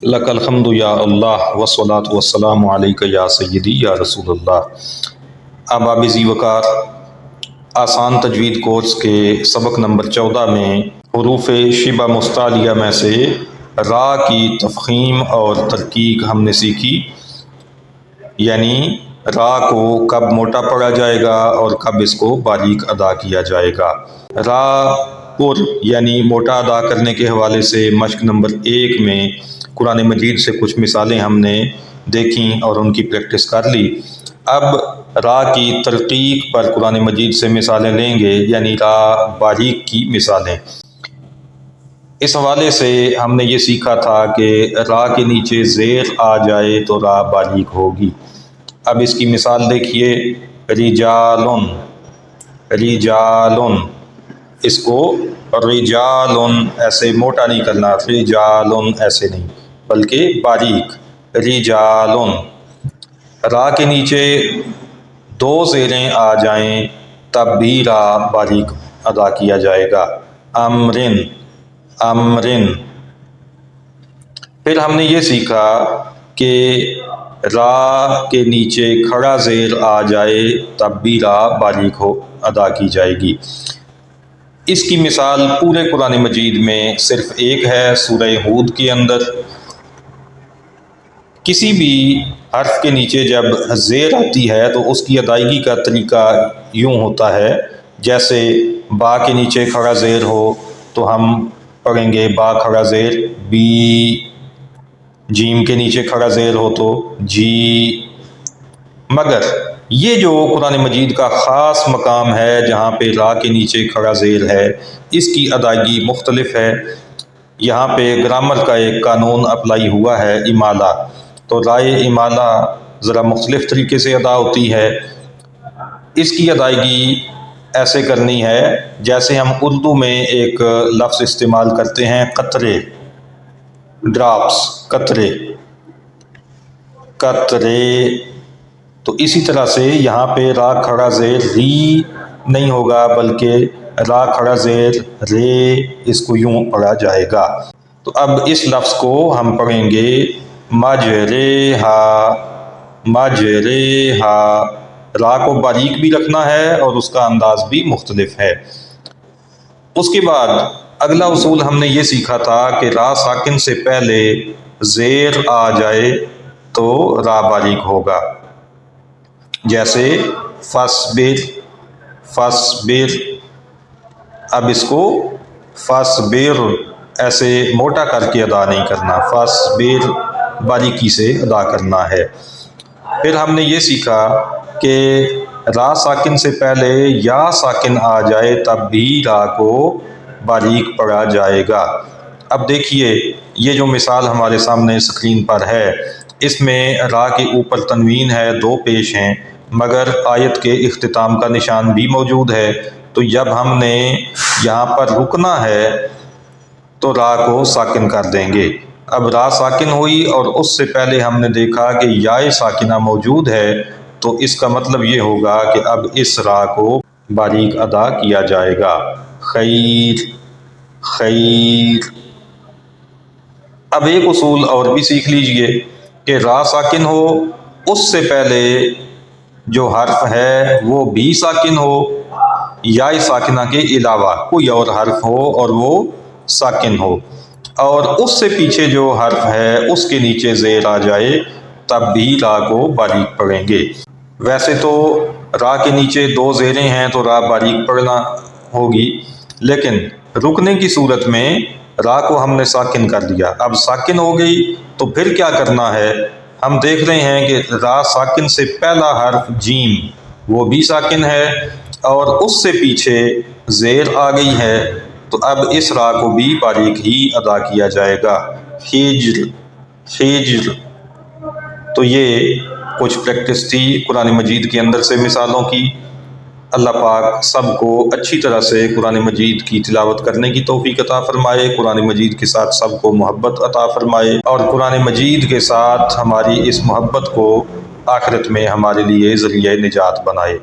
لک الحمد یا اللہ والصلاۃ والسلام علیک یا سیدی یا رسول اللہ۔ اب ذی وقار آسان تجوید کورس کے سبق نمبر 14 میں حروف شبہ مستعلیہ میں سے را کی تفخیم اور ترقیق ہم نے سیکھی، یعنی را کو کب موٹا پڑھا جائے گا اور کب اس کو باریک ادا کیا جائے گا۔ را پر یعنی موٹا ادا کرنے کے حوالے سے مشق نمبر 1 میں قرآن مجید سے کچھ مثالیں ہم نے دیکھیں اور ان کی پریکٹس کر لی۔ اب را کی ترقیق پر قرآن مجید سے مثالیں لیں گے، یعنی را باریک کی مثالیں۔ اس حوالے سے ہم نے یہ سیکھا تھا کہ را کے نیچے زیر آ جائے تو را باریک ہوگی۔ اب اس کی مثال دیکھیے، رجالن، رجالن، اس کو رجالن ایسے موٹا نہیں کرنا، رجالن ایسے نہیں بلکہ باریک، رجالن۔ را کے نیچے 2 زیریں آ جائیں تب بھی را باریک ادا کیا جائے گا، امرن، امرن۔ پھر ہم نے یہ سیکھا کہ را کے نیچے کھڑا زیر آ جائے تب بھی را باریک ادا کی جائے گی۔ اس کی مثال پورے قرآن مجید میں صرف ایک ہے، سورہ ہود کے اندر۔ کسی بھی حرف کے نیچے جب زیر آتی ہے تو اس کی ادائیگی کا طریقہ یوں ہوتا ہے، جیسے با کے نیچے کھڑا زیر ہو تو ہم پڑھیں گے با کھڑا زیر بی، جیم کے نیچے کھڑا زیر ہو تو جی۔ مگر یہ جو قرآن مجید کا خاص مقام ہے جہاں پہ را کے نیچے کھڑا زیر ہے، اس کی ادائیگی مختلف ہے۔ یہاں پہ گرامر کا ایک قانون اپلائی ہوا ہے، امالہ، تو رائے امالہ ذرا مختلف طریقے سے ادا ہوتی ہے۔ اس کی ادائیگی ایسے کرنی ہے جیسے ہم اردو میں ایک لفظ استعمال کرتے ہیں، قطرے، ڈراپس، قطرے، قطرے۔ تو اسی طرح سے یہاں پہ را کھڑا زیر ری نہیں ہوگا بلکہ را کھڑا زیر رے، اس کو یوں پڑھا جائے گا۔ تو اب اس لفظ کو ہم پڑھیں گے مجریہا، مجریہا۔ را کو باریک بھی رکھنا ہے اور اس کا انداز بھی مختلف ہے۔ اس کے بعد اگلا اصول ہم نے یہ سیکھا تھا کہ را ساکن سے پہلے زیر آ جائے تو را باریک ہوگا، جیسے فصبر، فصبر۔ اب اس کو فصبر ایسے موٹا کر کے ادا نہیں کرنا، فصبر باریکی سے ادا کرنا ہے۔ پھر ہم نے یہ سیکھا کہ را ساکن سے پہلے یا ساکن آ جائے تب بھی را کو باریک پڑھا جائے گا۔ اب دیکھیے یہ جو مثال ہمارے سامنے اسکرین پر ہے، اس میں را کے اوپر تنوین ہے، 2 پیش ہیں، مگر آیت کے اختتام کا نشان بھی موجود ہے۔ تو جب ہم نے یہاں پر رکنا ہے تو را کو ساکن کر دیں گے۔ اب را ساکن ہوئی اور اس سے پہلے ہم نے دیکھا کہ یائے ساکنہ موجود ہے، تو اس کا مطلب یہ ہوگا کہ اب اس را کو باریک ادا کیا جائے گا، خیر، خیر۔ اب ایک اصول اور بھی سیکھ لیجئے کہ را ساکن ہو، اس سے پہلے جو حرف ہے وہ بھی ساکن ہو، یا ساکنہ کے علاوہ کوئی اور حرف ہو اور وہ ساکن ہو، اور اس سے پیچھے جو حرف ہے اس کے نیچے زیر آ جائے تب بھی را کو باریک پڑھیں گے۔ ویسے تو را کے نیچے 2 زیریں ہیں تو را باریک پڑھنا ہوگی، لیکن رکنے کی صورت میں را کو ہم نے ساکن کر دیا۔ اب ساکن ہو گئی تو پھر کیا کرنا ہے؟ ہم دیکھ رہے ہیں کہ را ساکن سے پہلا حرف جیم وہ بھی ساکن ہے اور اس سے پیچھے زیر آ گئی ہے، تو اب اس را کو بھی باریک ہی ادا کیا جائے گا، ہجر، ہجر۔ تو یہ کچھ پریکٹس تھی قرآن مجید کے اندر سے مثالوں کی۔ اللہ پاک سب کو اچھی طرح سے قرآن مجید کی تلاوت کرنے کی توفیق عطا فرمائے، قرآن مجید کے ساتھ سب کو محبت عطا فرمائے، اور قرآن مجید کے ساتھ ہماری اس محبت کو آخرت میں ہمارے لیے ذریعہ نجات بنائے۔